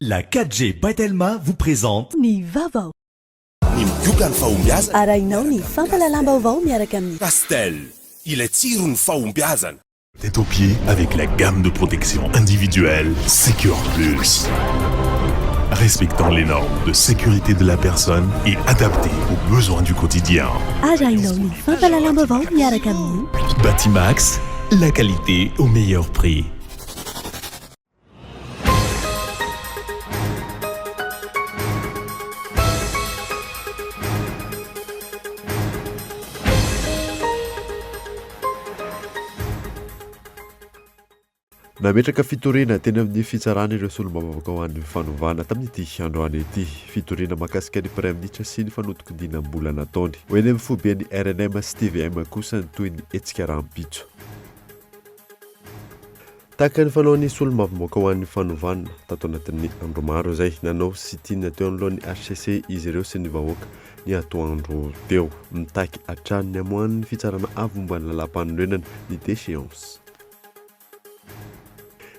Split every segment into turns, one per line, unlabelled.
La 4G Baitelma vous présente
Ny vaovao.
Ny miokany fahombiazana.
Arahinao ny fampalalam-baovao miaraka amin'ny
Castel, ilay tsirony fahombiazana.
Tête aux pieds avec la gamme de protection individuelle Secure Plus. Respectant les normes de sécurité de la personne et adapté aux besoins du quotidien.
arahinao ny fampalalam-baovao miaraka amin'ny
Batimax, la qualité au meilleur prix.
Nametraka fitoriana teny amin'ny fitsarana ireo solombavavaka ho an'ny fanovana tamin'ity androany ity fitoriana mahakasika ny prime ministre sy ny fanotokodiana-mbola nataony ho eny amin'ny foben'ny RNM sy TVM kosa ny toy ny hetsika rahampitso tahaka ny fanao ny solombavamboaka ho an'ny fanovana tato anatin'ny andro maro izay nanao sy tiana teo anolohan'ny HCC izy ireo sy ny vahoaka ny atoandro teo mitaky hatrany amoan'ny fitsarana avy momba ny lalam-panorenana ny déchéance.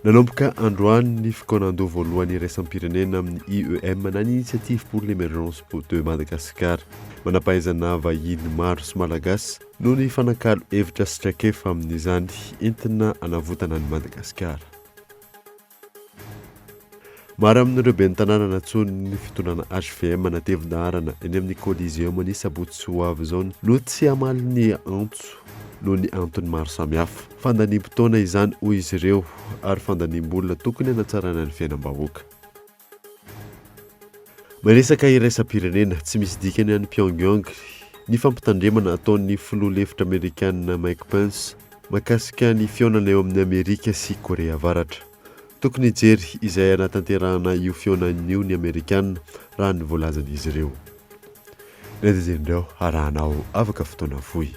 Nanomboka androany ny fikaonando voalohany iraisam-pirenena amin'ny IEM na ny initiative pour l'émergence de Madagascar manampahaizana vahiny maro sy malagasy no ny fanakalo hevitra sy traikefa amin'izany entina anavotana ny Madagascar. Maro amin'ireo ben'ny tanàna natsony ny fitonana HVM natevina-arana eny amin'ny Coliseum ny sabotsy sy ho avy izao no tsy hamaly ny antso no ny antony maro samihafa fandanimpotoana izany hoy izy ireo ary fandanimbolona tokony hanatsarana ny fiainam-bahoaka. Maresaka iraisam-pirenena tsy misy dikany any Pyongyang ny fampitandremana ataon'ny filoha lefitra Amerikanina Mike Pence mahakasika ny fionana eo amin'ny Amerika sy Korea Avaratra. Tokony jery izay anatanterahana io fionan'io ny Amerikanina raha ny voalazan'izy ireo. Nedizendreo arahanao afaka fotoana fohy.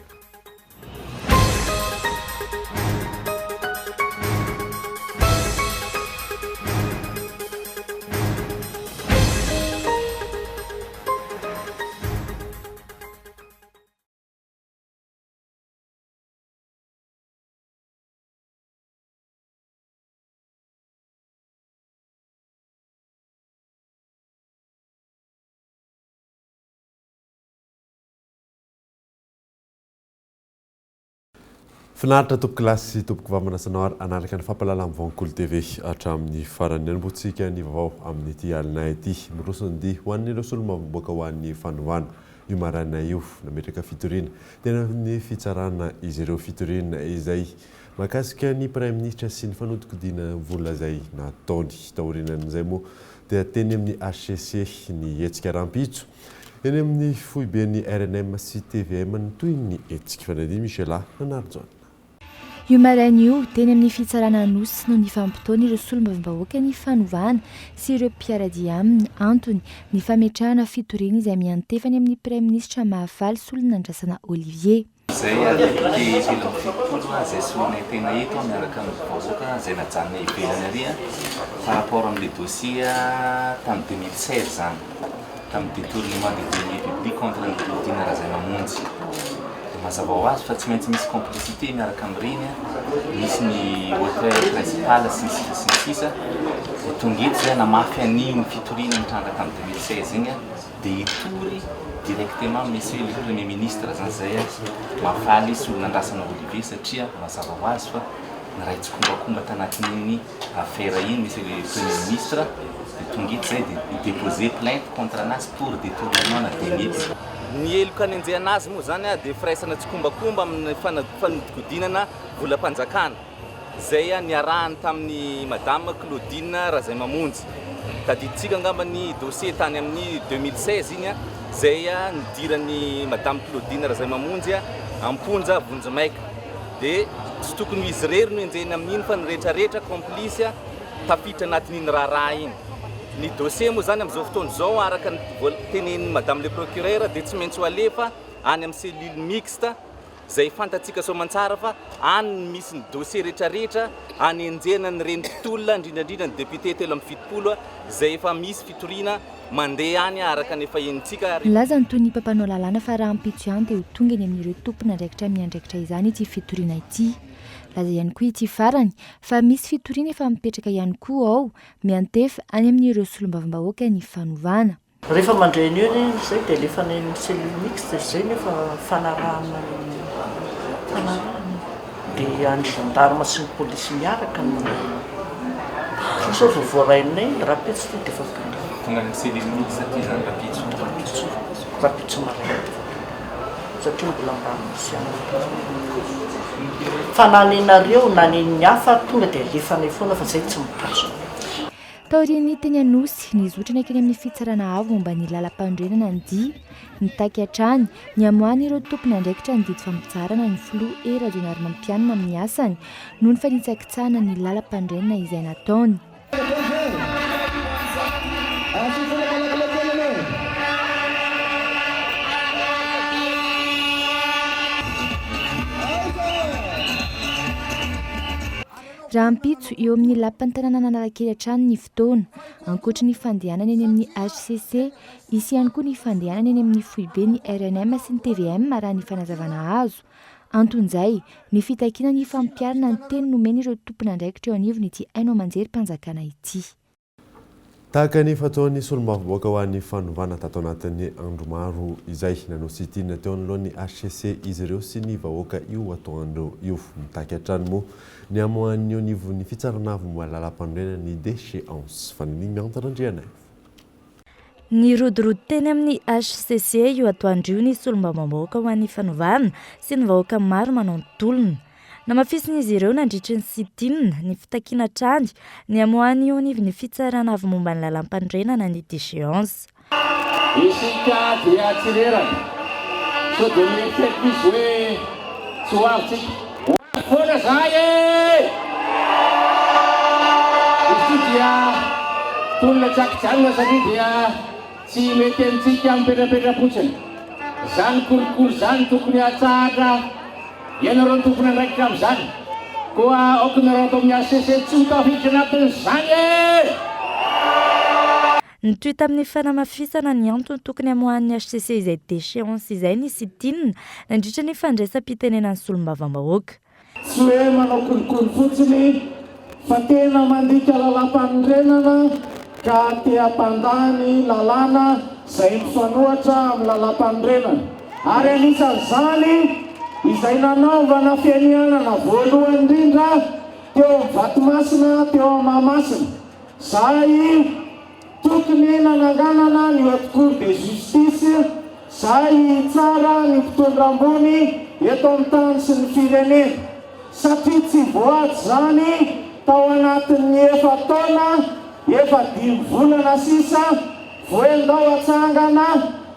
Finaritra tompoko lasy sy tompoko vamanasanao ary anaraka ny fampalalam Vonkolo TV hatramin'ny farany anbotsika ny vaovao amin'ity alina ity miroson'dy ho an'ireo solombavamboaka ho an'ny fanovana io marana io nametraka fitoriana tena ny fitsarana izy ireo fitoriana izay mahakasika ny prime ministre sy ny fanotokodiana vola izay nataony taorinan'izay moa dia teny amin'ny HCC ny hetsika rahampitso eny amin'ny foiben'ny RNM sy TVM ny toy ny hetsika fanady Michela Nanarjona.
Io maraina io teny amin'ny fitsarana nosy no ny fampitoana ireo solombavambahoaka ny fanovana sy ireo mpiaradia aminy antony ny fametrahana fitoriana izay miantefany amin'ny prime ministre mahafaly solonandrasana Olivier.
Zay ality fitolo zay solona tena eto miaraka amin'ny vahoaka zay najanona ivelany ary par rapport amin'ny dossier tamin'ny 2016 zany tamin'ny détournement des deniers publics contre ny Claudine Razamamonjy. Mazava ho azy fa tsy maintsy misy complicité miaraka amin'ireny misy ny auteur principal sy ny sisa tonga eto zay namafy an'io fitoriana nitranga tamin'ny 2016 igny dia hitory directement monsieur le premier ministre zany zay mafaly solonandrasana Olivier satria mazava ho azy fa niraitsy kombakomba tanatin'iny affaire iny monsieur le premier ministre dia tonga eto zay dia déposer plainte contre anazy pour détournement na deniers. Ny eloko anenjehana azy moa zany dia firaisana tsy kombakomba amin'ny fanodikodinana volam-panjakana zay niarahany tamin'ny madame Claudine Razamamonjy. Tadiditsika angamba ny dossier tany amin'ny 2016 igny zay nidiran'ny madame Claudine Razamamonjy amponja vonjimaika dia tsy tokony izy rery no enjehiny amin'iny fa ny rehetrarehetra complice tafiditra anatin'iny raharaha iny. Ny dossier moa zany amin'izao fotoana izao araka ny tenenin'ny madame le procureur dia tsy maintsy ho alefa any amin'ny cellule mixte zay fantatsika soamantsara fa any misy ny dossier rehetrarehetra any enjehana ny renipitolona indrindrandrindra ny député 7 zay efa misy fitoriana mandeha any araka ny efa enitsika.
Laza ny toy ny mpapanao lalàna fa raha ampitso ihany dia ho tonga ny amin'ireo tompona andraikitra miandraikitra izany ity fitoriana ity. laza ihany koa ity farany fa misy fitoriana efa mipetraka ihany koa ao miantefa any amin'ireo solombavambahoaka ny fanovana.
Rehefa mandreny eo zay dia lefa ny cellule mixte zay nefa fanarahana dia any gendarme sy ny polisy miaraka so vovoarainay rapitsy dia efa
tonga ny cellule mixte ty zany
rapitsy maraina satria mbola misy fananenareo nanen'ny hafa tonga dia alefanay foana fa zay tsy mipatso.
Taorian'ny teny Anosy nizotrana kely amin'ny fitsarana avo momba ny lalam-pandrenana ny dia ny taky hatrany ny amoahany ireo tompony andraikitra ny didy fampitsarana ny filoha era-jonary mampianina amin'ny asany noho ny fanitsakitsahana ny lalam-pandrenana izay nataony. Raha ampitso eo amin'ny lapan'ny tanàna Analakely hatrany ny fotoana ankoatra ny fandehanana eny amin'ny HCC isy ihany koa ny fandehanana eny amin'ny foibe ny RNM sy ny TVM raha ny fanazavana azo. Anton'izay ny fitakiana ny fampiarana ny teny nomeny ireo tompony andraikitra eo anivon'ity haino amanjery mpanjakana ity.
Tahaka ny fataon'ny solombavambahoaka ho an'ny fanovana tato anatin'ny andro maro izay nanositiny teo anolohan'ny HCC izy ireo sy ny vahoaka io atao andro io mitaky hatrany moa ny amohan'ny anivon'ny fitsarana avy momba lalam-pandrenana ny déchéance fa ny miantarandrianay.
Ny rodorody teny amin'ny HCC io atao andrio ny solombavambahoaka ho an'ny fanovana sy ny vahoaka maro manao tolona. Namafisina izy ireo nandritra ny sitinina ny fitakiana trany ny amoahany eo anivon'ny fitsarana avy momba ny lalam-pandrenana ny déchéance.
Isika dia tsirerana so dia miefeky izy hoe tsy ho avitsika foana zay izy dia tolona tsakijanona satria dia tsy mety amintsika mipetrapetra-potsiny zany kolokolo zany tokony hatsahatra ianareo tompony andraikitra amin'izany koa aokinareo atao amin'ny HCC tsy tafiditra anatin'izany
Nytoy tamin'ny fanamafisana ny antony tokony amohan'ny HCC izay déchéance izay ny sitinina nandritra ny fandraisam-pitenenan'ny solombavambahoaka.
Tsy hoe manao kolokolo fotsiny fa tena mandika lalam-pandrenana ka te hampandany lalàna izay mifanohatra amin'ny lalam-pandrenana ary anisan'izany izay nanaovana fianianana voalohany indrindra teo Vatomasina teo Mahamasina zay tokony nananganana ny haute cour de justice zay tsara ny mpitondra ambony eto amin'ny tany sy ny firenena satria tsy voaty zany tao anatin'ny efa taona efa 5 volana sisa voe ndao atsangana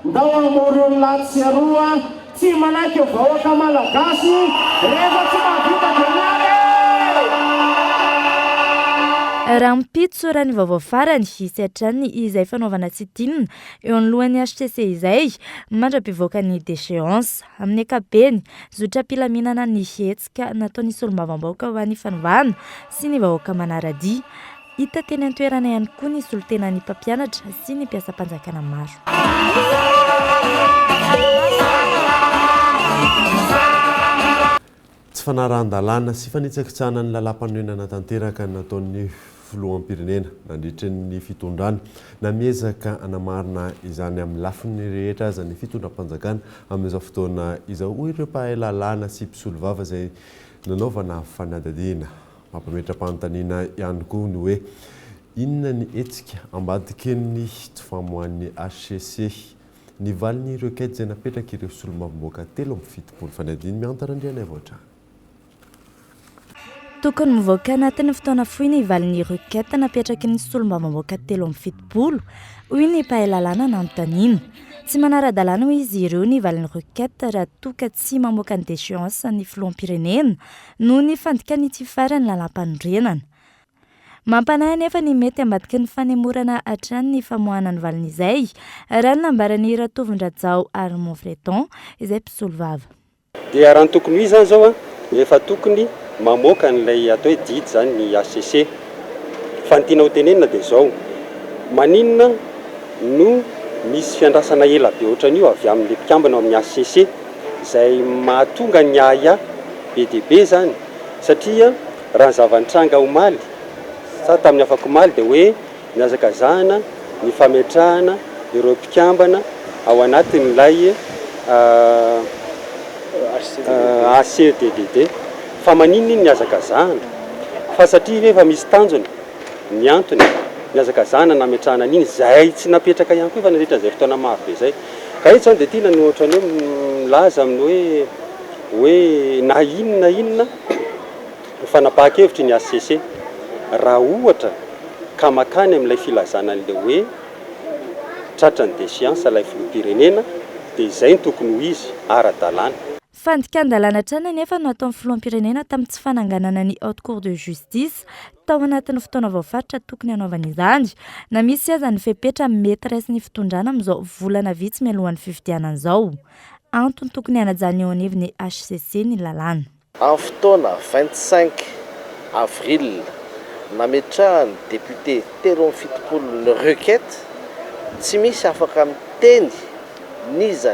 ndao amory olona tsy aroa tsy manaky eo vahoaka malagasy rehefa tsy mahavita denary.
Raha mipitso raha ny vaovao farany isy hatrany izay fanaovana sitinina eo anolohan'ny HCC izay mandra-pivoaka ny déchéance amin'ny ankapobeny zotra ampilaminana ny hetsika nataon'ny solombavambahoaka ho an'ny fanovana sy ny vahoaka manara-dia. Hita teny an-toerana ihany koa ny solontenan'ny mpampianatra sy ny mpiasa-panjakana maro.
Tsy fanarahan-dalàna sy fanitsakitsahana ny lalam-panorenana tanteraka nataon'ny filoham-pirenena nandritra ny fitondrana na miezaka anamarina izany amin'ny lafiny rehetra aza ny fitondram-panjakana amin'izao fotoana izao hoy ireo mpahay lalàna sy mpisolo vava izay nanaovana fanadadiana. Mampametra-panontaniana ihany koa ny hoe inona ny hetsika ambadiky ny tsy famohan'ny HCC ny valiny ireo kety izay napetraka ireo solombavambahoaka 7 fanadiny miantarandrianay voatra.
Tokony mivoaka anatin'ny fotoana fohy ny valin'ny requête napetraky ny solombavambahoaka 7 hoy ny mpahay lalàna nanontaniana. Tsy manara-dalàna hoy izy ireo ny valin'ny requête raha toka tsy mamoaka ny déchéance ny filoham-pirenena noho ny fandikany ity farany lalam-pandrenana. Mampanahy nefa ny mety ambadiky ny fanemorana hatrany ny famoahana ny valin'izay raha ny nambarany Ratovin-Drazao ary Montfleton izay mpisolo vava.
Dia raha ny tokony ho izy zany zao efa tokony mamoaka n'ilay atao hoe didy zany ny HCC. Fa ny tiana ho tenenina dia zao maninona no misy fiandrasana ela be ohatran'io avy amin'ny mpikambana amin'ny HCC izay mahatonga ny aya be dia be zany satria raha zavantranga omaly sa tamin'ny afako omaly dia hoe niazakazahana ny fametrahana ireo mpikambana ao anatin'ilay ACDDD fa maninona iny niazakazahana fa satria efa misy tanjony ny antony niazakazahana nametrahana an'iny zay tsy napetraka ihany koa fa nandritran'izay fotoana maro be zay ka itsy zany dia tia nany ohatrany hoe milaza amin'ny hoe na inona fanapahakevitry ny ACC raha ohatra ka makany amin'ilay filazana an'ilay hoe tratrany déchéance ilay filoham-pirenena dia izay ny tokony ho izy ara-dalàna.
Fandikan-dalàna trana nefa no ataon'ny filoham-pirenena tamin'ny tsy fananganana ny haute cour de justice tao anatin'ny fotoana voafaritra tokony hanaovana izany na misy aza ny fepetra maîtresse ny fitondrana amin'izao volana vitsy mialohan'ny fifidianana izao. Antony tokony hanajany eo anivon'ny HCC ny lalàna.
En fotoana 25 avril nametrahany député telo amby fitopolo ny requête tsy misy afaka miteny niza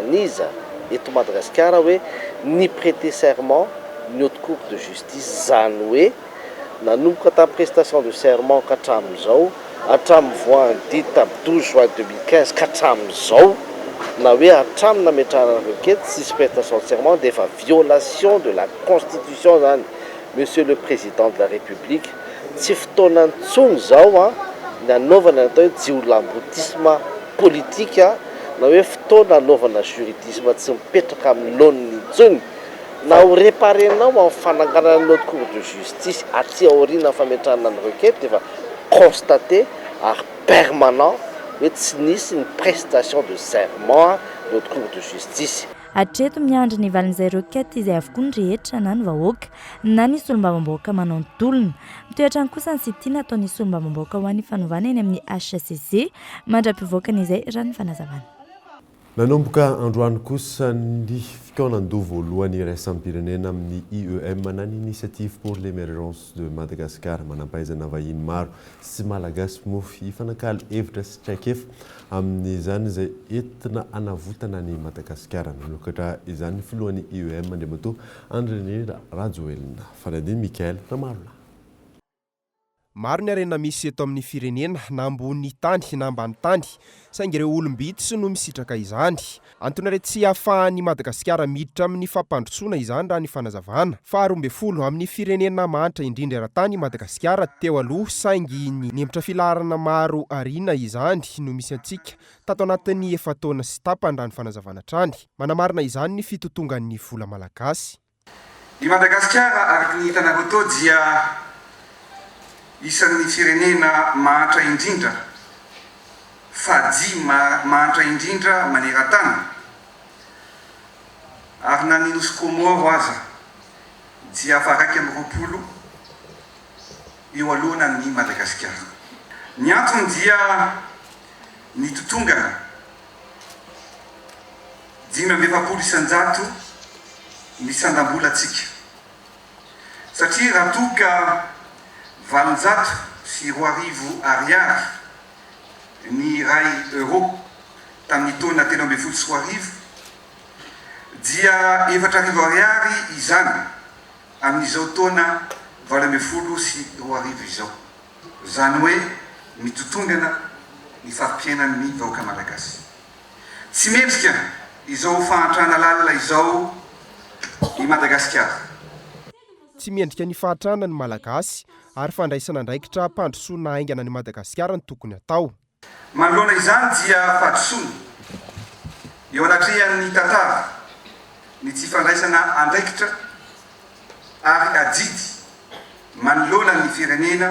eto Madagasikara hoe ny prêter serment ny haute cour de justice zany hoe nanomboka tamin'ny prestation de serment katramin'izao hatramin'ny voahangy tamin'ny 12 juin 2015 katramin'izao na hoe hatramin'ny nametrahana requête sisy prestation de serment dia efa violation de la constitution zany. Monsieur le Président de la République tsy fotoana ntsony zao ny anaovana natao hoe jiolambrotisme politique na hoe fotoana anaovana juridisme tsy mipetraka amin'ny laoniny intsony na ho réparenao amin'ny fananganana ny haute cour de justice aty aoriana fametrahana ny requête efa constaté ary permanent hoe tsy nisy ny prestation de serment ny haute cour de justice.
Hatreto miandry ny valin'izay requête izay avokoa ny rehetra na ny vahoaka na ny solombavambahoaka manao ny tolona. Mitoetrany kosa ny sitina atao ny solombavambahoaka ho an'ny fanovana eny amin'ny HCC mandra-pivoakana izay raha ny fanazavana.
Nanomboka androany kosa ny fikaonan-doha voalohany iraisam-pirenena amin'ny IEM na ny initiative pour l'émergence de Madagascar manampahaizana vahiny maro sy malagasy moa hifanakalo hevitra sy traikefa amin'izany izay entina anavotana ny Madagasikara. Nanokatra izany filohan'ny IEM Andriamatoa Andreny Rajoelina Faradiny Mikael Ramarona.
Maro ny arena misy eto amin'ny firenena na ambony tany na ambany tany saingy ireo olombitsy no misitraka izany. Antony re tsy ahafahan'ny Madagasikara miditra amin'ny fampandrosoana izany raha ny fanazavana. Fa 12 amin'ny firenena mantra indrindra eran-tany Madagasikara teo aloha saingy ny nemitra filaharana maro arina izany no misy antsika tato anatin'ny efa taona sy tapany raha ny fanazavana trany. Manamarina izany ny fitotongan'ny vola malagasy.
Ny Madagasikara araka ny hitanareo tô dia isan'ny firenena mahatra indrindra fa dia mahatra indrindra maneran-tany ary na ny nosy Comore aza dia fa 120 eo alohana ny Madagasikara. Ny antony dia ny totongana 520 ny sandam-bolatsika satria raha toka 20 sy 20 ariary ny ray euro tamin'ny taona 13 sy 20 dia 4 ariary izany amin'izao taona 20 sy 20 izao. Zany hoe mitotongana ny fampiainan'ny vahoaka malagasy. Tsy mendrika izao fahantrana lalina izao i Madagasikara.
Tsy mendrika ny fahantrana ny malagasy ary fandraisana andraikitra mpandrosoana aingana ny Madagasikara ny tokony atao.
Manoloana izany dia fandrosoana eo anatrehan'ny tantara ny tsy fandraisana andraikitra ary adidy manoloana ny firenena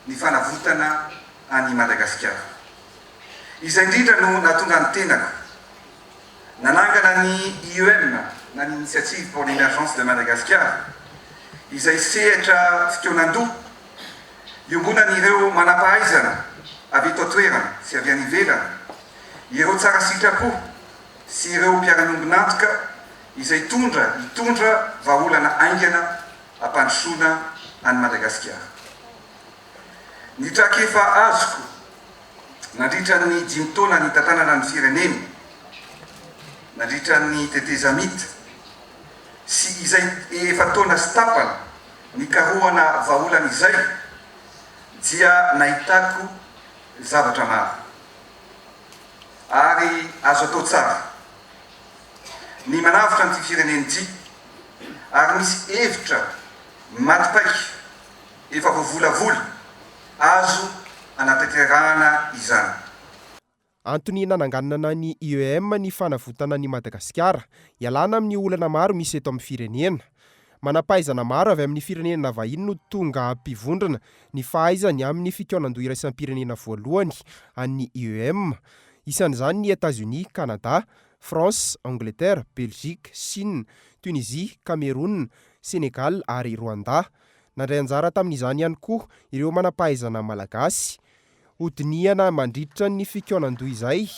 ny fanavotana any Madagasikara. Izay indrindra no natonga ny tenako nanangana ny IEM na ny initiative pour l'émergence de Madagascar izay sehatra fikaonan-doha iombonan'ireo manampahaizana avy eto an-toerana sy avy any ivelany, ireo tsara sitrapo sy ireo mpiara-nombonantoka izay hitondra vahaolana aingana ampandrosoana any Madagasikara. Ny traikefa azoko nandritra ny 5 taona ny tantanana ny firenena, nandritra ny tetezamita sy izay efa taona sy tapana ny karohana vaolana izay dia nahitako zavatra maro ary azo atao tsara ny manavitra ny ty fireneny ty ary misy hevitra matipaiky efa voavolavoly azo anatanterahana izany.
Antony nananganana ny IEM ny fanavotana ny Madagasikara ialana amin'ny olana maro misy eto amin'ny firenena. Manampaizana maro avy amin'ny firenena vahiny no tonga mpivondrona ny fahaizany amin'ny fikaonan-doha iraisam-pirenena voalohany an'ny IEM. Isan'izany ny États-Unis, Canada, France, Angleterre, Belgique, Chine, Tunisie, Cameroun, Sénégal ary Rwanda. Nandray anjara tamin'izany ihany koa ireo manampaizana malagasy. Hodiniana mandritra ny fikaonan-doha izay.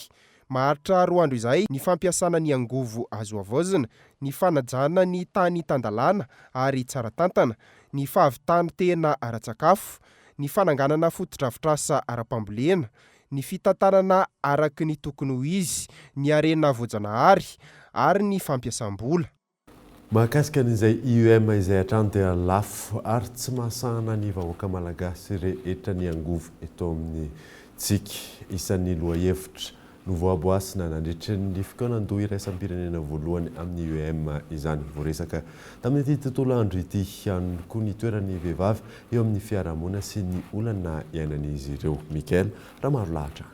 Maharitra 2 andro izay ny fampiasana ny angovo azo avozina, ny fanajana ny tany tandalana ary tsara tantana, ny fahavitana tena ara-tsakafo, ny fananganana fotodrafitrasa ara-pambolena, ny fitantanana araky ny tokony ho izy, ny arena voajanahary ary ny fampiasam-bola.
Mahakasika an'izay IEM izay hatrany dia lafo ary tsy mahasahana ny vahoaka malagasy rehetra ny angovo eto amin'ny tsika. Isan'ny lohahevitra novoaboasina nandritra ny fikaonan-doha iraisam-pirenena voalohany amin'ny IEM izany. Voaresaka tamin'ity tontolo andro ity ihany koa ny toeran'ny vehivavy eo amin'ny fiarahamonina sy ny olana iainan'izy ireo. Mikael Ramarolahatra.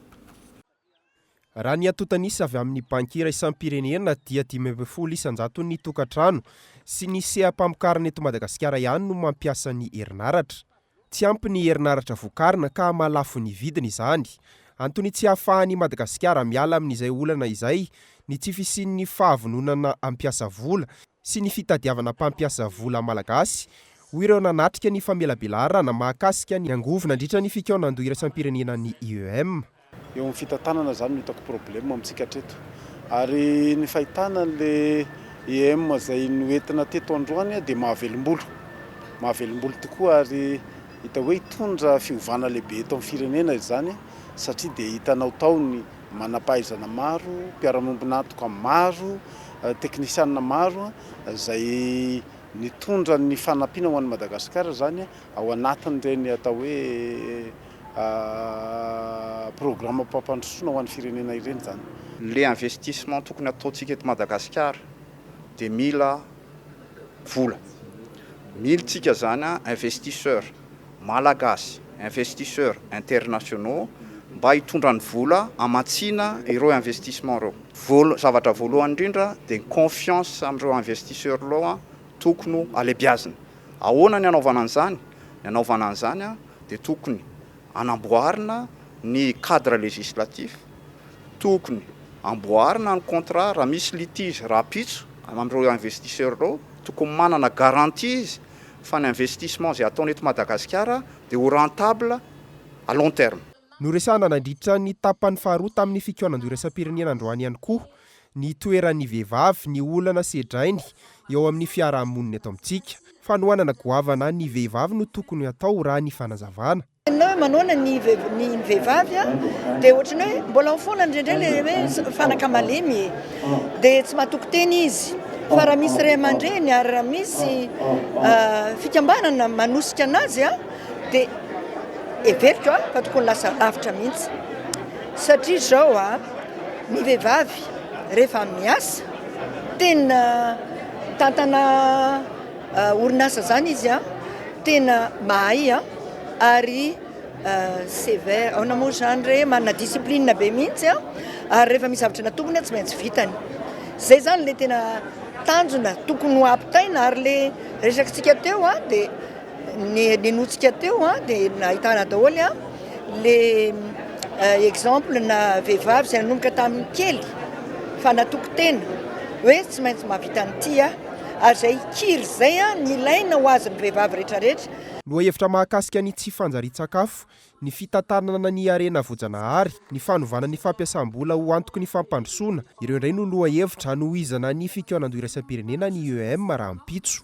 Raha ny atotanisa avy amin'ny banky iraisam-pirenena dia 500 isanjato ny tokantrano sy ny seha-pamokarana eto Madagasikara ihany no mampiasa ny herinaratra. Tsy ampy ny herinaratra vokarina ka mahalafo ny vidiny izany. Antony tsy hahafahan'ny Madagasikara miala amin'izay olana izay ny tsy fisian'ny fahavononana ampiasa vola sy ny fitadiavana mpampiasa vola malagasy. Hoy ireo nanatrika ny famelabelarana mahakasika ny angovo nandritra ny fikaonan-doha iraisam-pirenena ny IEM.
Eo amin'ny fitantanana zany no hitako problème amintsika hatreto. Ary ny fahitana le IEM izay noentina teto androany dia mahavelim-bolo. Mahavelim-bolo tokoa ary hita hoe hitondra fiovana lehibe eto amin'ny firenena izany satria dia hitanao taony manampahaizana maro, mpiara-miombonantoka maro, teknisianina maro izay nitondra ny fanampiana ho an'i Madagasikara zany ao anatin'ireny atao hoe programme mpampandrosoana ho an'ny firenena ireny zany.
Le investissement tokony ataontsika eto Madagasikara dia mila vola. Militsika zany investisseur malagasy, investisseur internationaux mba hitondra ny vola amatsiana ireo investissement reo. Zavatra voalohany indrindra dia confiance amin'ireo investisseur reo tokony alebiazina. Ahoana ny anaovana an'izany? Ny anaovana an'izany dia tokony anamboarina ny cadre législatif, tokony amboarina ny contrat raha misy litige raha pitso amin'ireo investisseur reo, tokony manana garantie izy fa ny investissement izay ataony eto Madagasikara dia ho rentable à long terme.
Noresana nandritra ny tapany faharoa tamin'ny fikaonan-doha iraisam-pirenena androany ihany koa ny toeran'ny vehivavy, ny olana sedrainy eo amin'ny fiarahamonina eto amintsika. Fanohanana goavana ny vehivavy no tokony atao raha ny fanazavana.
Manoana ny vehivavy dia ohatrany hoe mbola mifoana indrindray hoe fanaka malemy dia tsy mahatoky teny izy. Fa raha misy ray aman-dreny ary raha misy fikambanana manosika anazy dia everitra fa tokony lasa lavitra mihitsy. Satria zao ny vehivavy rehefa miasa tena tantana orinasa zany izy tena mahay ary sévère ao namoa zany re manana discipline be mihitsy ary rehefa misy zavatra natombony tsy maintsy vitany. Zay zany le tena tanjona tokony ho ampitaina ary le resakintsika teo dia ny notsika teo dia nahitana daholy le exemple na vehivavy izay nanomboka tamin'ny kely fa natoky tena hoe tsy maintsy mahavita an'ity ary zay kiry zay ny ilaina ho azy ny vehivavy rehetrarehetra.
Lohahevitra mahakasika ny tsy fanjarian-tsakafo, ny fitantanana ny arena voajanahary, ny fanovana ny fampiasam-bola ho antoky ny fampandrosoana. Ireo indray no lohahevitra hanohizana ny fikaonan-doha iraisam-pirenena ny IEM raha ampitso.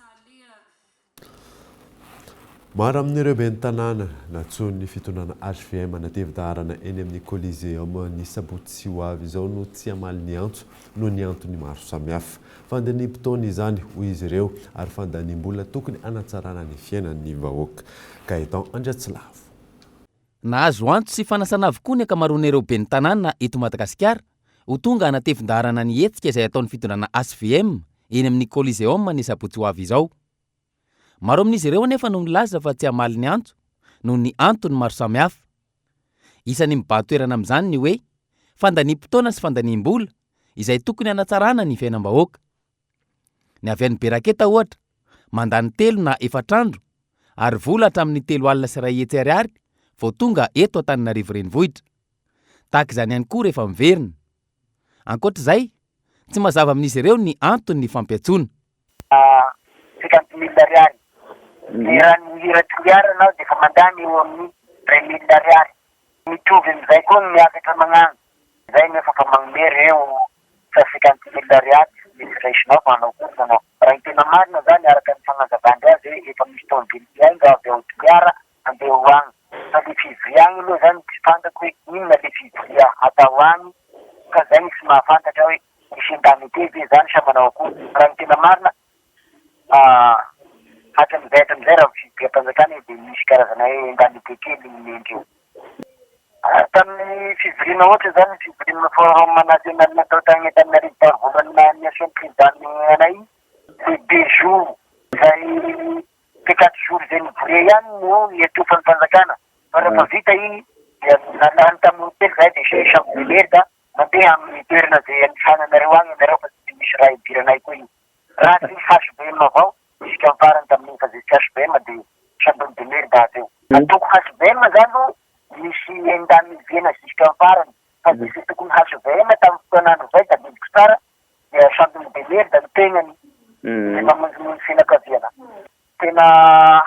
maro amin'ireo ben'ny tanàna natsony fitonana HVM natevidarana eny amin'ny Coliseum ny sabotsy sy ho avy izao no tsy hamaly ny antso no ny antony maro samihafa. Fandanimpotoana izany hoy izy ireo ary fandanimbola tokony hanatsarana ny fiainan'ny vahoaka. Gaetan Andriatsilavo.
Nahazo antso sy fanasana avokoa ny akamaroan'ireo ben'ny tanàna eto Madagasikara ho tonga hanatevindarana ny hetsika izay ataon'ny fitonana HVM eny amin'ny Coliseum ny sabotsy ho avy izao. Maro amin'izy ireo nefa no milaza fa tsy hamaly ny antso no ny antony maro samihafa. Isan'ny mibatoerana amin'izany ny hoe fandanimpotoana sy fandanimbola izay tokony hanatsarana ny fiainam-bahoaka. Ny avy any Beraketa ohatra mandany 3 na 4 andro ary vola hatramin'ny 3 alina sy 2 hetsy ariary vao tonga eto Antananarivo renivohitra. Tahaka izany ihany koa rehefa miverina. Ankoatr'izay, tsy mazava amin'izy ireo ny antony ny fampiatsoana.
50,000 ariary. Raha ny hira-toliarana dia efa mandany eo amin'ny 3,000 ariary. Mitovy amin'izay koa miakatra magnano. Izay nefa fa magnomery eo fa 50,000 ariary. Misy raisinao manao kosa anao. Raha ny tena marina zany araka ny fagnazavany azy efa misy tômôbily piainga avy ao Toliara andeha ho agny. Fa le fivria agny aloha zany tsy fantako hoe inona le fivria atao agny ka zay tsy mahafantatra hoe misy indemnité ve zany sa manao akory. Raha ny tena marina hatram'izay raha fivria-panjakana dia misy karazana hoe indemnité kely mendreo. Tamin'ny fivriana ohatra zany fivriana forum national natao tagny Antananarivo tavolanina ny ancien président anay c'est 2 jours zay 4 jours zay nivoria ihany no etofan'ny fanjakana. Fa rehefa vita iny dia nalany tamin'ny hotely zay dia chambre de l'air da mandeha amin'ny toerana zay anifananareo agny ianareo fa tsy misy raha idiranay koa iny. Raha tsy HVM avao isika farany tamin'iny fa zay tsy HVM dia chambre de l'air da ateo. Atoko HVM zany no misy indemnité isika farany fa misy tokony HVM tamin'ny fotoanandro zay da bidiko tsara dia chambre de l'air da mitegnany mamonjimonjy fianakaviana. Tena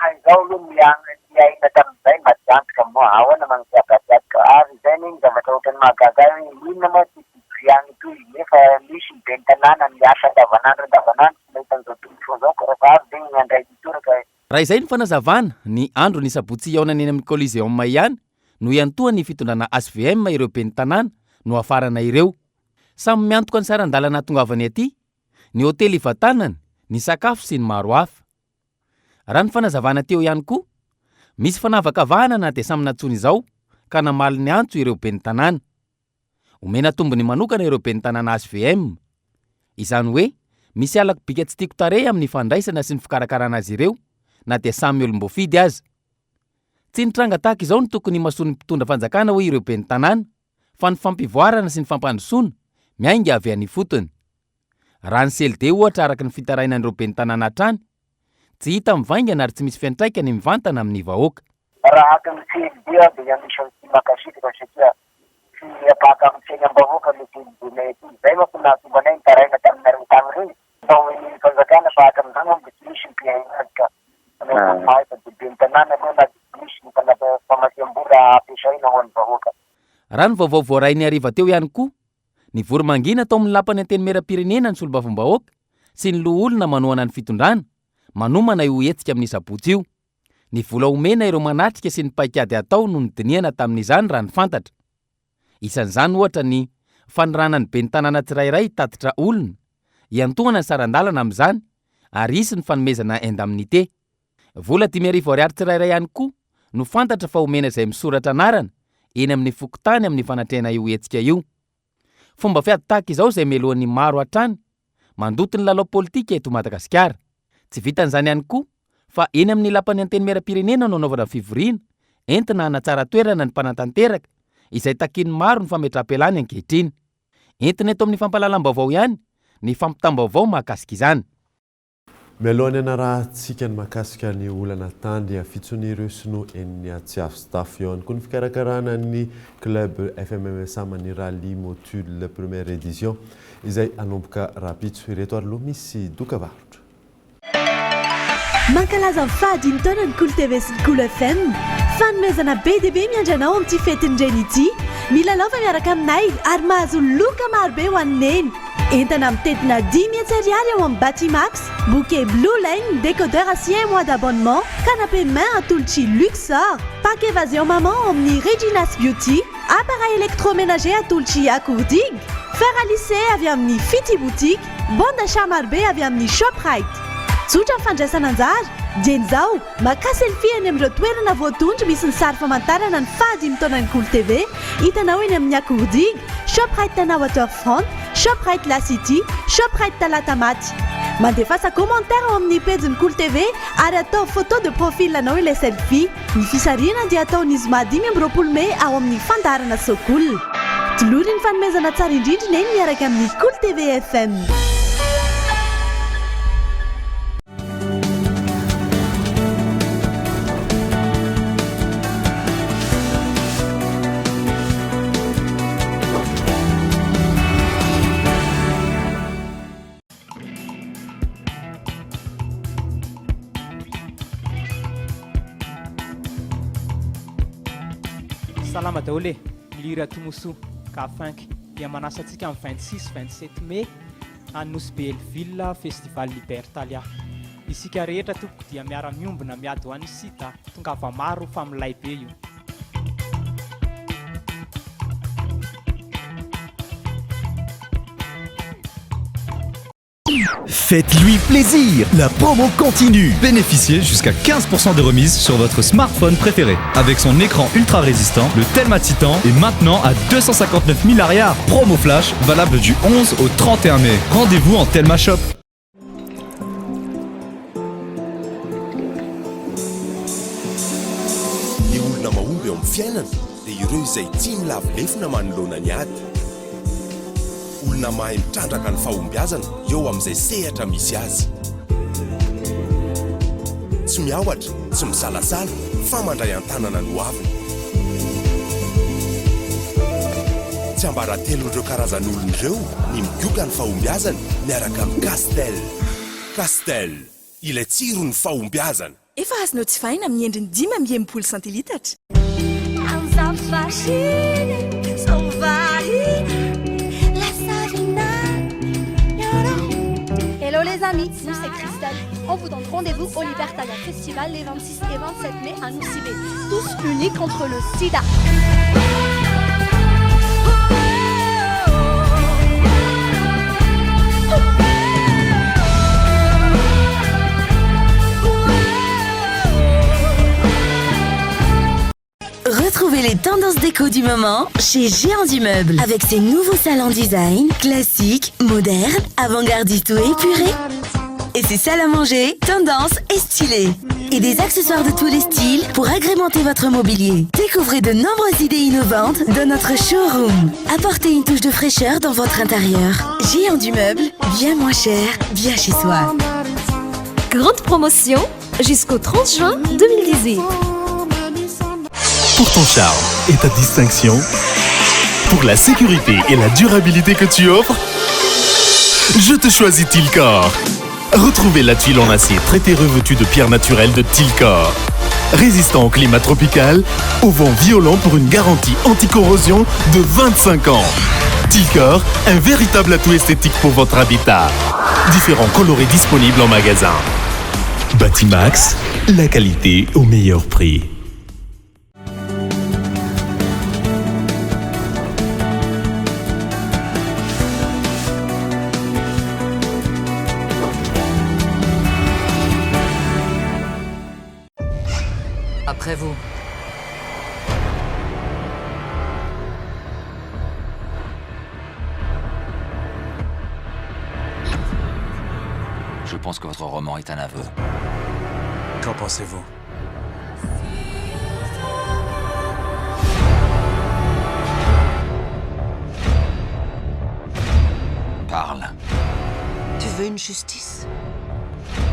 haizao aloha miaina tamin'izay madiantika moa ahoana magnipiakadiadika ary izay ny zavatra ohatrany mahagaga inona moa tsy fivriany toy nefa misy ben'ny tanàna miasa andavanandro mahita an'izao tombotsoa zao ka rehefa avy zay miandray mitoraka.
Raha izay ny fanazavana ny andro ny sabotsy iaonana eny amin'ny Coliseum ihany no iantoa ny fitondrana HVM ireo ben'ny tanàna no hafarana ireo. Samy miantoka ny sarandalana tongavany aty, ny hotely ivatanana, ny sakafo sy ny maro hafa. Raha ny fanazavana teo ihany koa, misy fanavakavahana na dia samy natsony izao ka namaly ny antso ireo ben'ny tanàna. Omena tombony manokana ireo ben'ny tanàna HVM. Izany hoe, misy alako bika tsy tiako tarehy amin'ny fandraisana sy ny fikarakarana azy ireo, na dia samy olom-boafidy aza. Tsy nitranga tahaka izao ny tokony masony mpitondra fanjakana hoe ireo ben'ny tanàna, fa ny fampivoarana sy ny fampandrosoana miainga avy any fotony. Raha ny CLD ohatra araka ny fitarainan'ireo ben'ny tanàna hatrany, tsy hita mivaingana ary tsy misy fiantraikany mivantana amin'ny vahoaka.
Raha haka amin'ny CLD dia misy tsy makasitraka satria tsy apaka amin'ny fiainam-bahoaka ny CLD ity. Izay manko nahatonganay nitaraina taminareo tamin'ireny. Fa ny fanjakana fa haka amin'izany moa tsy misy mpiainany ka. Mahita dia ben'ny tanàna aloha na misy ny famasiam-bola ampiasaina ho an'ny vahoaka.
Raha ny vaovao voarainy hariva teo ihany koa, ny voro-mangina tao amin'ny lapan'ny anteny-meram-pirenena ny solombavambahoaka sy ny loha olona manohana ny fitondrana manomana io hetsika amin'ny sabotsy io. Ny vola omena ireo manatrika sy ny paikady atao no nydiniana tamin'izany raha ny fantatra. Isan'izany ohatra ny fanirana ny ben'ny tanàna tsirairay tatitra olona, iantohana ny sarandalana amin'izany ary isy ny fanomezana indemnité. Vola 10,000 ariary tsirairay ihany koa no fantatra fa omena izay misoratra anarana eny amin'ny fokotany amin'ny fanatrehana io hetsika io. Fomba fiady tahaka izao izay melohan'ny maro hatrany mandoto ny lalao politika eto Madagasikara. Tsy vitan'izany ihany koa fa eny amin'ny lapan'ny anteny-meram-pirenena no anaovana fivoriana entina hanatsara toerana ny mpanantanteraka izay takin'ny maro ny fametraha-pialany ankehitriny. Entina eto amin'ny fampahalalam-baovao ihany ny fampitam-baovao mahakasika izany.
Mialohany anarahantsika ny mahakasika ny olana tany fitson'ireo sino eny Tsiafo eo ihany koa ny fikarakarana ny club FMMSA man'ny rally Motul première édition izay anomboka rapitso ireto ary loha misy doka varotra.
Mankalaza ny fahadimy taona ny Cool TV sy ny Cool FM. Fanomezana be dia be miandry anao amin'ity fetin'ireny ity. Milalava miaraka aminay ary mahazo loka marobe ho anneny. Entana mitetina 10 000 ariary ao amin'ny Batimax. Bouquet Blue Lane, décodeur à 6 mois d'abonnement, canapé main atolotry Luxor, pack évasion maman amin'ny Regina's Beauty, appareil électroménager atolotry Akourdig, fer à lisser avy amin'ny Fity Boutique, bande d'achat marobe avy amin'ny Shoprite. Tsotra ny fandraisana anjara dieny zao maka selfie eny amin'ireo toerana voatondro misy ny sary famantarana ny fahadimy taonan'ny Cool TV, hitanao eny amin'ny Akourdig, Shoprite Tana Waterfront, Shoprite La City, Shoprite Talatamaty. Mandefasa commentaire ao amin'ny pejiny Cool TV ary atao photo de profil anao ilay selfie. Ny fisarihana dia ataon'izy ma 5 Mey ao amin'ny fandarana Sokool. Tolory ny fanomezana tsara indrindrina eny miaraka amin'ny Cool TV FM.
Salama daholo e, Lira Tomoso K5 dia manasa antsika amin'ny 26-27 Mey anosy Belleville Festival Libertalia. Isika rehetra tompoko dia miara-miombona miady ho an'ny sita tongava maro fa milay be io.
Faites-lui plaisir, la promo continue. Bénéficiez jusqu'à 15% de remise sur votre smartphone préféré. Avec son écran ultra résistant, le Telma Titan est maintenant à 259 000 ariards. Promo flash valable du 11 au 31 mai. Rendez-vous en Telma Shop.
Ny olona mahomby eo amin'ny fiainana dia ireo izay tia milavolefona manoloana ny ady. Olona mahay mitrandraka ny fahombiazana eo amin'izay sehatra misy azy. Tsy miaohatra, tsy misalasala, fa mandray an-tanana no aviny. Tsy ambaratelon'ireo karazan'olon'ireo ny migioka ny fahombiazana miaraka amin'ny Castel. Castel, ilay tsiro ny fahombiazana.
Efa azonao tsy vahina amin'ny endriny 5 centilitatra.
Hello les amis, nous c'est Christelle. On vous donne rendez-vous au Libertalia Festival les 26 et 27 mai à Noussibé. Tous unis contre le sida.
Retrouvez les tendances déco du moment chez Géant du Meuble avec ses nouveaux salons design, classiques, modernes, avant-gardistes ou épurés. Et ses salles à manger, tendance et stylées. Et des accessoires de tous les styles pour agrémenter votre mobilier. Découvrez de nombreuses idées innovantes dans notre showroom. Apportez une touche de fraîcheur dans votre intérieur. Géant du Meuble, bien moins cher, bien chez soi.
Grande promotion jusqu'au 30 juin 2018.
Pour ton charme et ta distinction, pour la sécurité et la durabilité que tu offres, je te choisis Tilcor. Retrouvez la tuile en acier traité revêtue de pierres naturelles de Tilcor. Résistant au climat tropical, au vent violent pour une garantie anti-corrosion de 25 ans. Tilcor, un véritable atout esthétique pour votre habitat. Différents coloris disponibles en magasin. Batimax, la qualité au meilleur prix.
Après vous. Je pense que votre roman est un aveu.
Qu'en pensez-vous?
Parle.
Tu veux une justice?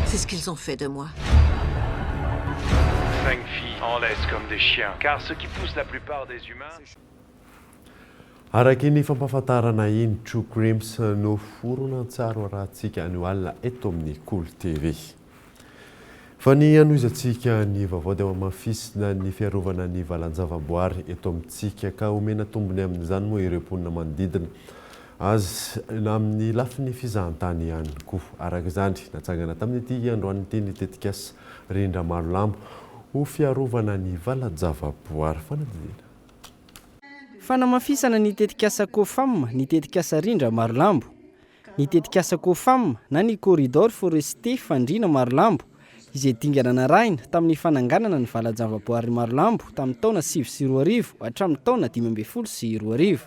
C'est ce qu'ils ont fait de moi.
5 filles en laisse comme des chiens, car ce qui pousse la plupart des humains...
Araka ny fampahafantarana iny True Crimes no forona tsara rahantsika anio alina eto amin'ny Cool TV. fa ny anoizantsika ny vaovao dia mafisina ny fiarovana ny valan-javaboary eto amintsika ka omena tombony amin'izany moa ireo mponina manodidina azy amin'ny lafiny fizahantany ihany koa araka izany natsangana tamin'ity androany teny tetikasa Rindra Marolambo ho fiarovana ny valan-javaboary fanadidina.
Fanamafisana ny tetikasa COFAM, ny tetikasa Rindra Marolambo, ny tetikasa COFAM na ny corridor forestier Fandriana Marolambo izay dingana narahina tamin'ny fananganana ny valan-javaboary Marolambo tamin'ny taona 2020 hatramin'ny taona 2020.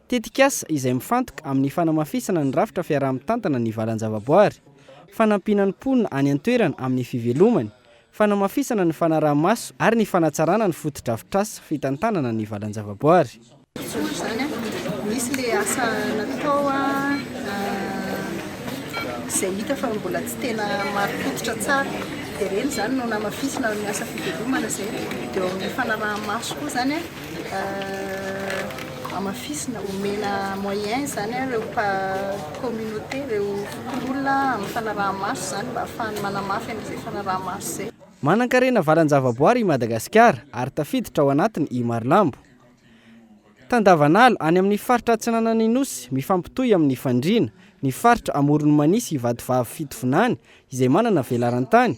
Tetikasa izay mifantoka amin'ny fanamafisana ny rafitra fiaraha-mitantana ny valan-javaboary, fanampiana ny mponina any an-toerana amin'ny fivelomany, fanamafisana ny fanaraha-maso ary ny fanatsarana ny foto-drafitrasa fitantanana ny valan-javaboary.
Misy le asa natao izay hita fa mbola tsy tena maro-potitra tsara dia reny zany no namafisina ny asa fivelomana zay dia eo amin'ny fanaraha-maso koa zany amafisina omena moyen zany ireo communauté ireo olona amin'ny fanaraha-maso zany mba ahafahany manamafy amin'izay fanaraha-maso zay.
Manan-karena valan-javaboary i Madagasikara ary tafiditra ao anatiny i Marolambo. Tandavanalo any amin'ny faritra Atsinanana Nosy mifampitohy amin'ny Fandriana, ny faritra Amoron'ny Manisy Vadivavy Fitovinany izay manana velarantany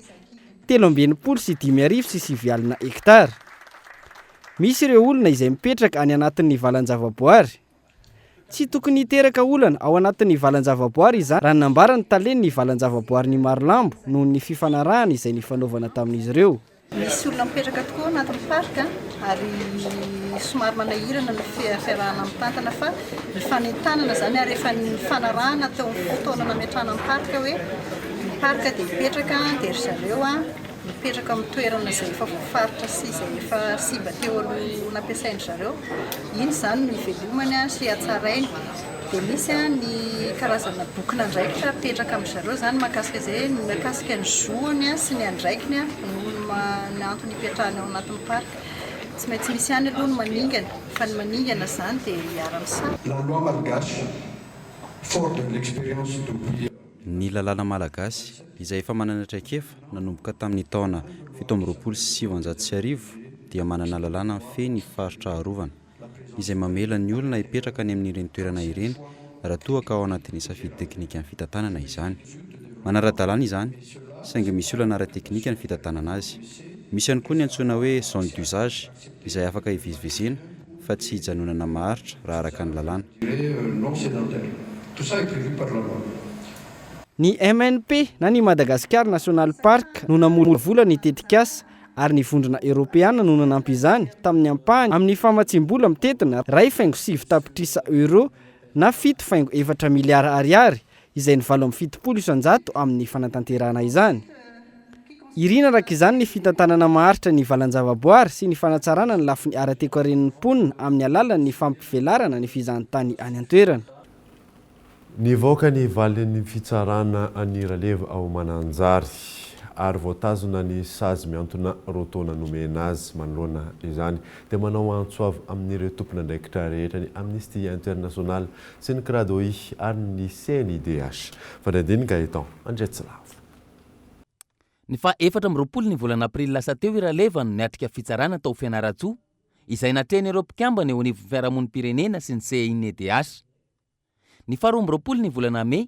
320 sy 5,000 sy 7,000 hektara. Misy ireo olona izay mipetraka any anatin'ny valan-javaboary. Tsy tokony hiteraka olana ao anatin'ny valan-javaboary izany raha nambarany talen'ny valan-javaboary ny Marolambo noho ny fifanarahana izay nifanaovana tamin'izy ireo.
Misy olona mipetraka tokoa anatin'ny parka ary somary manahirana ny fiarahana mitantana fa ny fanentanana zany ary efa ny fanarahana teo amin'ny fotoana nametrahana ny parka hoe ny parka dia mipetraka dia ry zareo mipetraka amin'ny toerana izay efa voafaritra sy izay efa simba teo aloha nampiasainy zareo. Iny zany ny velomany sy hatsarainy. Dia misy ny karazana bokina andraikitra petraka amin'ny zareo zany mahakasika izay mahakasika ny zoany sy ny andraikiny ny antony hipetrahany ao anatin'ny parka. Tsy maintsy misy ihany aloha ny maningana fa ny maningana zany dia hiara-misara.
La loi malgache, fort de l'expérience depuis
ny lalàna malagasy izay efa manana traikefa nanomboka tamin'ny taona 1729 dia manana lalàna feny faritra arovana izay mamela ny olona hipetraka any amin'ireny toerana ireny raha toa ka ao anatin'ny safidy teknika ny fitantanana izany. Manara-dalàna izany saingy misy olana ara-teknika ny fitantanana azy. Misy ihany koa ny antsoina hoe zone d'usage izay afaka hivizivezena fa tsy hijanonana maharitra raha araka ny lalàna.
Ny MNP na ny Madagascar National Park no namola ny tetikasa ary ny vondrona Europeana no nanampy izany tamin'ny ampahany amin'ny famatsim-bola mitetina 2,7 tapitrisa euro na 7,4 miliara ariary izay ny 7,700 amin'ny fanatanterahana izany. Irina araka izany ny fitantanana maharitra ny valan-javaboary sy ny fanatsarana ny lafiny ara-tekoaren'ny mponina amin'ny alalan'ny fampivelarana ny fizahantany any an-toerana.
Ny vaoaka ny valin'ny fitsarana aniraleva ao Mananjary ary voatazona ny sazy miantona rotaona nomena azy manoloana izany dia manao antsoavy amin'ireo tompona andraikitra rehetra ny Amnesty International sy ny CRADOI ary ny CNIDH. Fanadiny Gaetan Andretsilavo.
Ny fa 4 ny volana aprily lasa teo iraleva no niatrika fitsarana tao Fianaratsoa izay natrehany ireo mpikambana eo anivon'ny fiarahamonim-pirenena sy ny CNIDH. Ny 12 ny volana Mey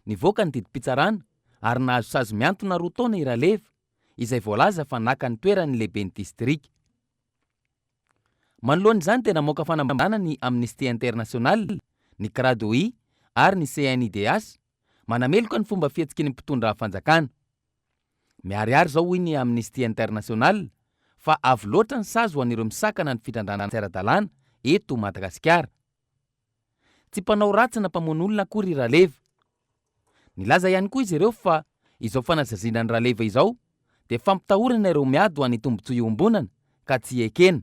nivoaka ny didim-pitsarana ary nahazo sazy miantona roa taona iraleva izay voalaza fa naka ny toerany lehibe ny distrika. Manoloan'izany tena namoaka fanambana ny Amnesty International, ny CRADOI ary ny CNIDH manameloka ny fomba fihetsiky ny mpitondra fanjakana. Miariary zao hoy ny Amnesty International fa avy loatra ny sazy ho an'ireo misakana ny fitrandrana tsara-dalàna eto Madagasikara. Tsy mpanao ratsy na mpamono olona akory iraleva. Nilaza ihany koa izy ireo fa izao fanazaziana ny raleva izao dia fampitahorana ireo miady ho an'ny tombotsoa iombonana ka tsy ekena.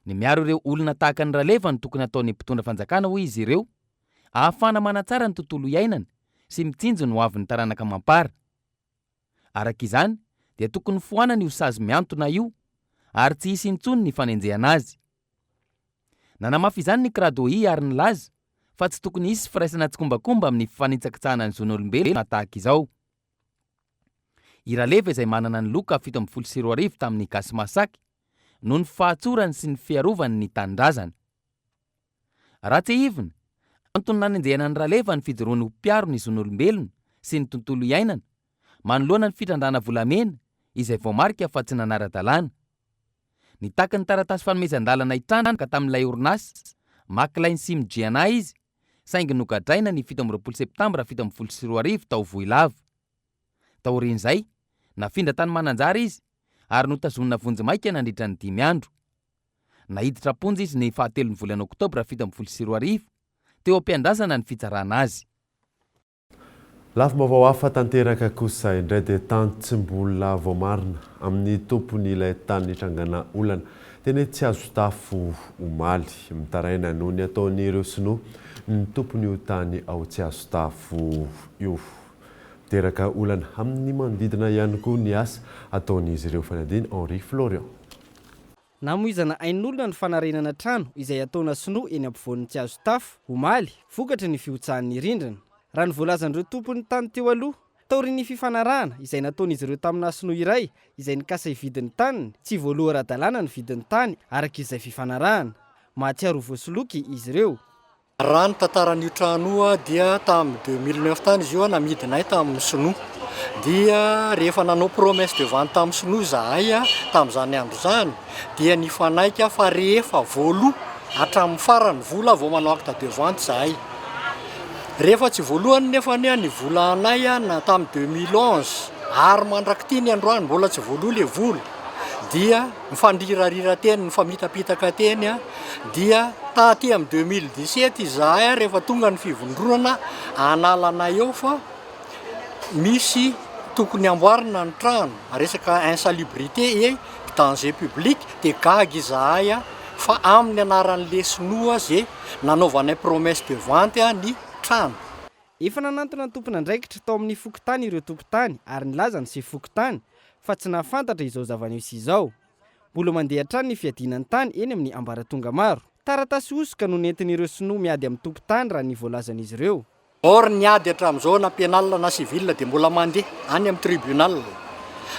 Ny miaro ireo olona tahaka ny raleva no tokony ataon'ny mpitondra fanjakana hoy izy ireo, ahafana manatsara ny tontolo iainana sy mitsinjo ny hoavin'ny taranaka mampara. Araka izany dia tokony foanana io sazy miantona io ary tsy hisy intsony ny fanenjehana azy. Nanamafy izany ny CRADOI ary nilaza fa tsy tokony hisy firaisana tsy kombakomba amin'ny fifanitsakitsahana ny zon'olombelona tahaka izao. Iraleva izay manana ny loka 740 tamin'ny gasy masaky no ny fahatsorany sy ny fiarovany ny tanindrazana. Ratsehivina, antony nanenjehana ny Raleva ny fijoroany ho mpiaro ny zon'olombelona sy ny tontolo iainana, manoloana ny fitrandrana volamena izay voamarika fa tsy nanara-dalàna. Nitaky ny taratasy fanomezan-dalana itrandraka tamin'ilay orinasy, makilainy sy midriana izy, saingy nogadraina ny 17 septambra 740 tao Voilava. Taorian'izay, nafindra tany Mananjara izy ary notazonina vonjimaika nandritra ny 5 andro. Nahiditra ponja izy ny 7 volana Oktobra 740 teo am-piandrazana ny fitsarana azy.
Lafim-baovao hafa tanteraka kosa indray dia tany tsy mbola voamarina amin'ny tompony ilay tany nitrangana olana. Tena tsy azo tafo omaly mitaraina noho ny ataon'ireo sinoa ny tompony io tany ao tsy azo tafo io. Teraka olana amin'ny manodidina ihany koa ny asa ataon'izy ireo fanadiny Henri Florian.
Namoizana ain'olona ny fanarenana trano izay ataona sinoa eny ampovoan'ny tsy azo tafo omaly vokatra ny fiotsahan'ny rindrina. Raha ny voalazan'ireo tompony tany teo aloha, taorian'ny fifanarahana izay nataon'izy ireo tamina sinoa iray izay nikasa hividin'ny taniny, tsy voaloha ara-dalàna ny vidin'ny tany arak'izay fifanarahana. Mahatsiaro voasoloky izy ireo.
Raha ny tantaran'io trano dia tamin'ny 2009 tany izy io namidinay tamin'ny sinoa. Dia rehefa nanao promesse de vente tamin'ny sinoa zahay tamin'izany andro zany, dia nifanaika fa rehefa voaloha hatramin'ny farany vola vao manao acte de vente zahay. Rehefa tsy voalohany nefa ny vola anay na tamin'ny 2011 ary mandrakity ny androany mbola tsy voaloha le vola, dia mifandrirarira teny mifamitapitaka teny dia taty amin'ny 2017 izahay rehefa tonga ny fivondronana analana eo fa misy tokony amboarina ny trano resaka insalubrité et danger public dia gagy izahay fa amin'ny anaran'le sinoa zay nanaovanay promesse de vente ny trano.
Efa nanantona ny tompona andraikitra tao amin'ny fokotany ireo tompotany ary nilazany sy fokotany fa tsy nahafantatra izao zava-nisy izao. Mbola mandeha hatrany ny fiadinan'ny tany eny amin'ny ambaratonga maro. Taratasy osoka no nentin'ireo sinoa miady amin'ny tompotany raha ny voalazan'izy ireo.
Or niady hatramin'izao na pénal na civil dia mbola mandeha any amin'ny tribunal.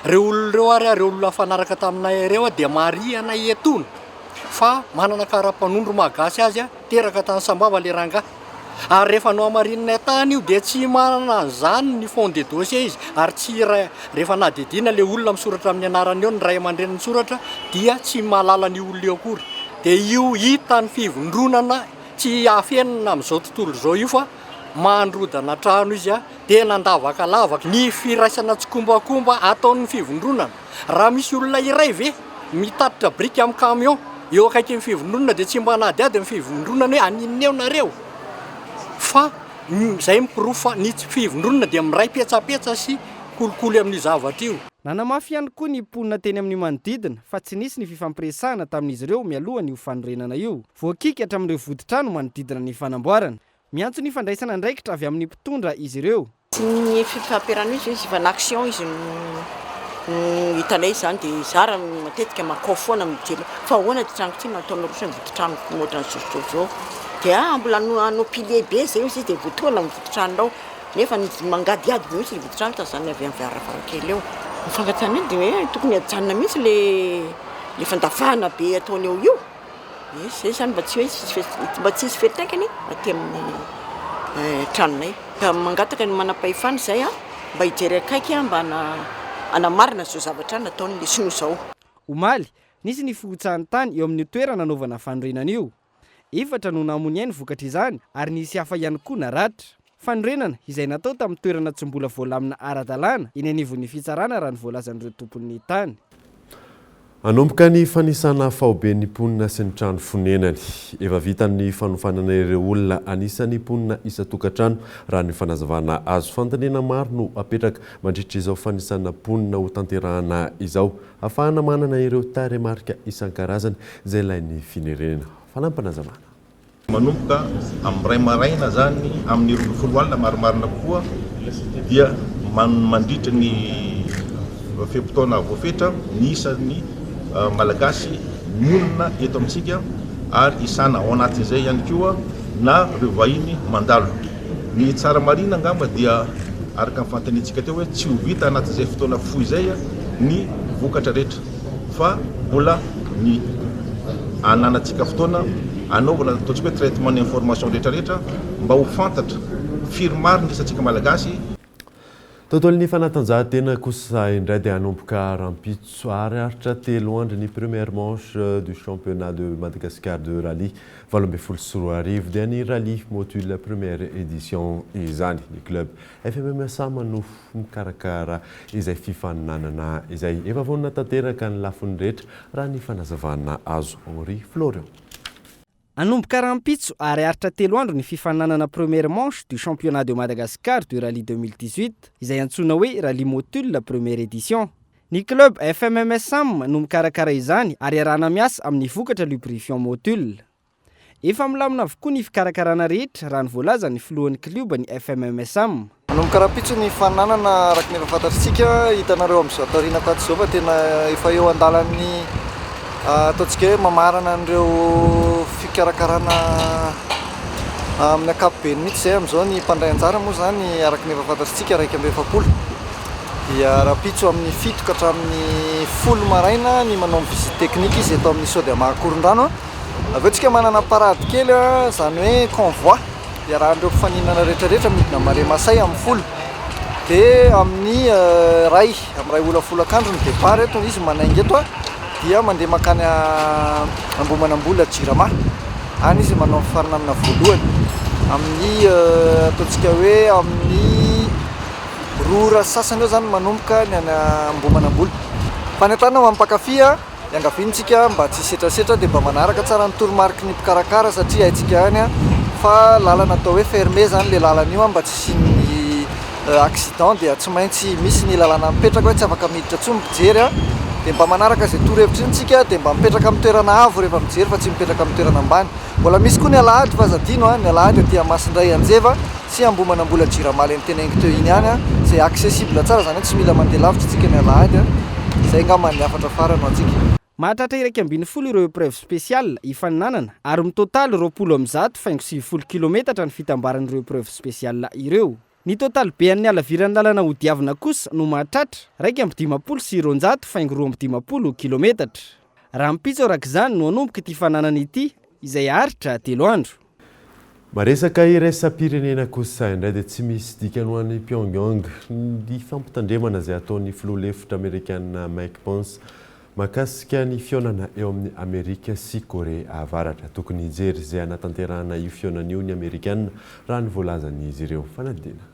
Reo olona reo ary reo olona fanaraka taminay ireo dia mariana etona fa manana kara-panondro mahagasy azy teraka tany sambava le rangahy. Ary rehefa no amarinina tany io dia tsy manana an'izany ny fond de dossier izy ary tsy rehefa nadidina le olona misoratra amin'ny anarany eo ny ray aman-dreny ny soratra dia tsy mahalala ny olona eo akory. Dia io hita ny fivondronana tsy afenina amin'izao tontolo izao io fa mandrodana trano izy dia nandavaka lavaka ny firaisana tsy kombakomba ataon'ny fivondronana. Raha misy olona iray ve mitatitra briky amin'ny camion eo akaiky ny fivondronana dia tsy mba nadiady ny fivondronana hoe aninona eo nareo. Fa izay miprofa ny fivondronana dia miray petsapetsa sy kolikoly amin'ny zavatra io.
Nanamafy ihany koa ny mponina teny amin'ny manodidina fa tsy nisy ny fifampiresahana tamin'izy ireo mialohan'io fanorenana io. Voakika hatramin'ireo voditrano manodidina ny fanamboarana. Miantso ny fandraisana andraikitra avy amin'ny mpitondra izy ireo.
Ny fifampiarana izy fa n'action izy hitanay zany dia zara matetika makao foana mijely fa ahoana ty trano ty nataonao rosa mividitrano moatra ny sosotrao dia mbola ano pilier be zay izy dia voatoana mividitranonao nefa mangadiady mihitsy le viditrano tazany avy amin'ny varavarankely eo. Mifangatana iny dia hoe tokony ajanona mihitsy le fandavahana be ataony eo io. Zay zany mba tsy hisy fetaikany aty amin'ny tranonay. Ka mangataka ny manam-pahefana zay mba hijery akaiky mba anamarina zao zavatra nataon'le sinoa zao.
Omaly, nisy ny fihotsahan'ny tany eo amin'ny toerana nanaovana fanorenana io. Efatra no namony ainy vokatra izany ary nisy hafa ihany koa naratra. Fanorenana izay natao tamin'ny toerana tsy mbola voalamina ara-dalàna eny anivon'ny fitsarana raha ny voalazan'ireo tompon'ny tany.
Anomboka ny fanisana faoben'ny mponina sy ny trano fonenany. Efa vitan'ny fanofanana ireo olona anisan'ny mponina isa-tokantrano raha ny fanazavana azo fantanena maro no apetraka mandritra izao fanisana mponina ho tanterahana izao. Ahafahana manana ireo taremarika isan-karazany izay ilain'ny finerenena. Fanampanazavana.
Manomboka amin'ny ray maraina zany amin'ny folo alina maromarina kokoa dia mandritra ny fepotona voafetra ny isan'ny malagasy monina eto amintsika ary isana ao anatin'izay ihany koa na ireo vahiny mandalo. Ny tsara marina angamba dia araka mifantanitsika teo hoe tsy ho vita anatin'izay fotoana fohy izay ny vokatra rehetra fa mbola ny ananantsika fotoana anaovana ataontsika hoe traitement d'information rehetrarehetra mba ho fantatra firmary ny isatsika malagasy.
Tontolon'ny fanatanjahantena kosa indray dia hanomboka rampitso ariaritra telo andro ny première manche du championnat de Madagascar de rallye 24 dia ny rallye module première édition izany. Ny club FMMSA no mikarakara izay fifaninanana izay efa vonina tanteraka ny lafiny rehetra raha ny fanazavana azo Henri Florian.
Anomboka rampitso ary aritra telo andro ny fifaninanana première manche du championnat de Madagascar du rallye 2018 izay antsoina hoe rallye module première édition. Ny club FMMSAM no mikarakara izany ary arahana miasa amin'ny vokatra lubrifiant module. Efa milamina avokoa ny fikarakarana rehetra raha ny voalaza ny filohan'ny kluba ny FMMSAM.
Anomboka rampitso ny fifaninanana araka ny efa fantatritsika hitanareo amin'izao taoriana tato izao fa tena efa eo andalan'ny ataontsika hoe mamarana an'ireo fikarakarana amin'ny ankapobeny mihitsy izay amin'izao ny mpandray anjara moa zany araka ny efa fantatritsika 170 dia rampitso amin'ny 7 ka hatramin'ny 10 maraina ny manao visite technique izy eto amin'ny sody amahakoron-drano. Aveo tsika manana parade kely zany hoe convoi iarahan'ireo mpifaninana rehetrarehetra midina mare masay amin'ny 10 dia amin'ny ray olafolakandro ny départ eto izy manainga eto dia mandeha makany Ambohimanambola Jirama any izy manao farinamina voalohany amin'ny ataontsika hoe amin'ny rora sasany eo zany manomboka ny any Ambohimanambola. Fanentanana mampakafia iangaviantsika mba tsy setrasetra dia mba manaraka tsara ny toromarika ny mpikarakara satria haitsika any fa lalana atao hoe fermé zany le lalana io mba tsy ny accident dia tsy maintsy misy ny lalana mipetraka hoe tsy afaka miditra tsony mpijery dia mba manaraka izay torohevitra intsika dia mba mipetraka amin'ny toerana avo rehefa mijery fa tsy mipetraka amin'ny toerana ambany. Mbola misy koa ny alahady fa zadino ny alahady aty Masindray Anjeva sy Ambohimanambola Jirama le nitenaingy teo iny any izay accessible tsara zany hoe tsy mila mandeha lavitra tsika ny alahady izay ngamba ny afatra farany antsika.
Mahatratra 150 ireo épreuve spéciale ifaninanana ary mitotaly 20,7 kilometatra ny fitambaran'ireo épreuve spéciale ireo. Ny total be an'ny alaviran'ny lalana hodiavina kosa no mahatratra 1,7 kilometatra. Rampitso arak'izany no anomboka ity fananana ity izay aritra telo andro.
Maresaka iraisam-pirenena kosa indray dia tsy misy dikany ho an'ny Pyongyang ny fampitandremana izay ataon'ny filoha lefitra amerikanina Mike Pence makasika ny fionana eo amin'ny Amerika sy Korea Avaratra. Tokony hijery izay anatanterahana io fionana io ny Amerikanina raha ny voalazan'izy ireo. Fanadina.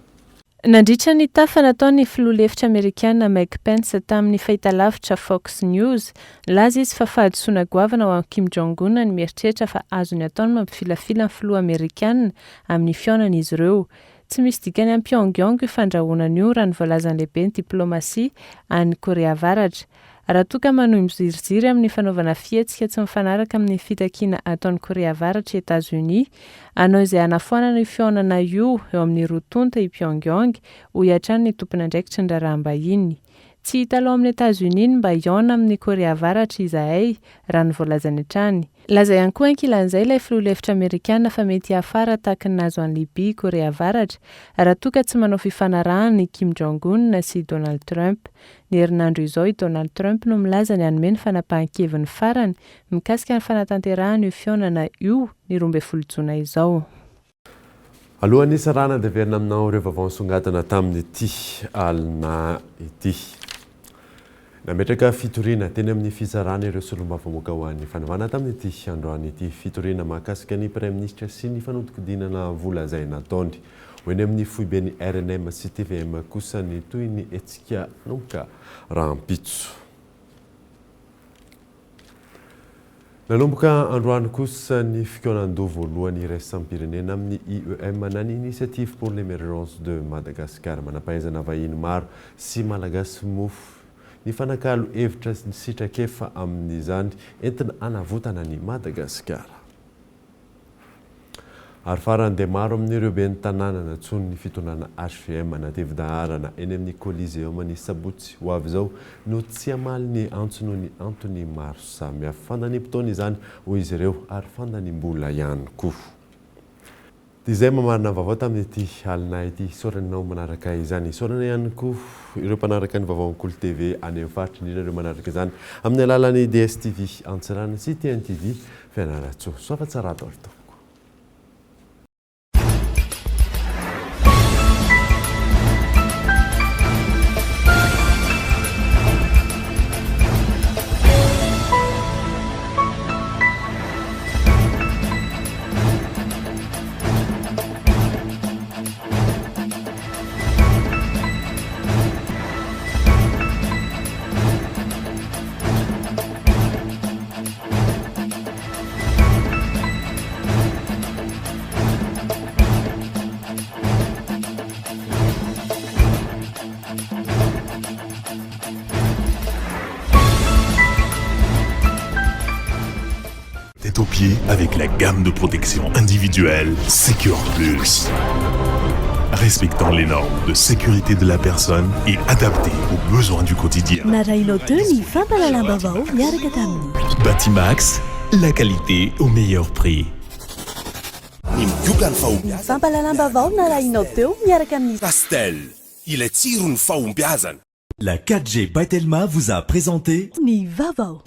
Nandritra ny tafa nataon'ny filoha lefitra Amerikanina Mike Pence tamin'ny fahitalavitra Fox News, laza izy fa fahadisoana goavana ho an'i Kim Jong-un ny mieritreritra fa azony ataony mampifilafila ny filoha Amerikanina amin'ny fionan'izy ireo. Tsy misy dikany amin'ny Pyongyang io fandrahonana io raha ny voalazan'ny lehibe ny diplomasia any Korea Avaratra. Raha toa ka manohy miziriziry amin'ny fanaovana fietsika tsy mifanaraka amin'ny fitakiana ataon'ny Korea Avaratra États-Unis, anao izay anafoanana io fionana io eo amin'ny rotonta i Pyongyang ho hiatrany ny tompony andraikitra ny raharaham-bahiny. Tsy hita aloha amin'ny États-Unis mba hiaona amin'ny Korea Avaratra izahay raha ny voalazany hatrany. Laza ihany koa ankilan'izay ilay filoha lefitra Amerikanina fa mety hafara tahaka ny nahazo an'i Libia Korea Avaratra raha toa ka tsy manao fifanarahana Kim Jong-un sy Donald Trump. Ny herinandro izao i Donald Trump no milaza ny hanome ny fanapahan-keviny farany mikasika ny fanatanterahana io fionana io ny 12 Jona izao.
Alohan'ny sarana dia verina aminao ireo vaovao nisongadina tamin'ity alina ity. Nametraka fitoriana teny amin'ny fizarana ireo solombavamboaka ho an'ny fanavana tamin'ity androany ity fitoriana mahakasika ny Prime Ministre sy ny fanodikodinana vola izay nataony. Ho eny amin'ny foibeny RNM sy TVM kosa ny toy ny etsika nomboka rampitso. Nanomboka androany kosa ny fikonan-doha voalohany iraisam-pirenena amin'ny IEM na ny Initiative pour l'émergence de Madagascar manampahaizana vahiny maro sy malagasy mofo ny fanakalo hevitra sitrakefa amin'izany entina anavotana ny Madagasikara. Ary farany dia maro amin'ireo ben'ny tanàna natsony ny fitonana HVM natevi-daharana eny amin'ny Coliseum ny sabotsy ho avy izao no tsy hamaly ny antsonoany antony maro samihafa. Fandanimpotoana izany ho izy ireo ary fandanimbola ihany koa. dia izay mamarina vaovao tamin'ity alina ity soranao manaraka izany sorana ihany koa ireo mpanaraka ny vaovaonkolo tv any amin'ny faritra indrindra ireo manaraka izany amin'ny alalan'ny DSTV Antsirana sy TNTV Fianaratsoa sofa tsara atao.
Au pied avec la gamme de protection individuelle Secure Plus. Respectant les normes de sécurité de la personne et adapté aux besoins du quotidien. Batimax, la qualité au meilleur prix.
Pastel, il est tiré une faumbiazan.
La 4G Baitelma vous a présenté
Ni Vavao.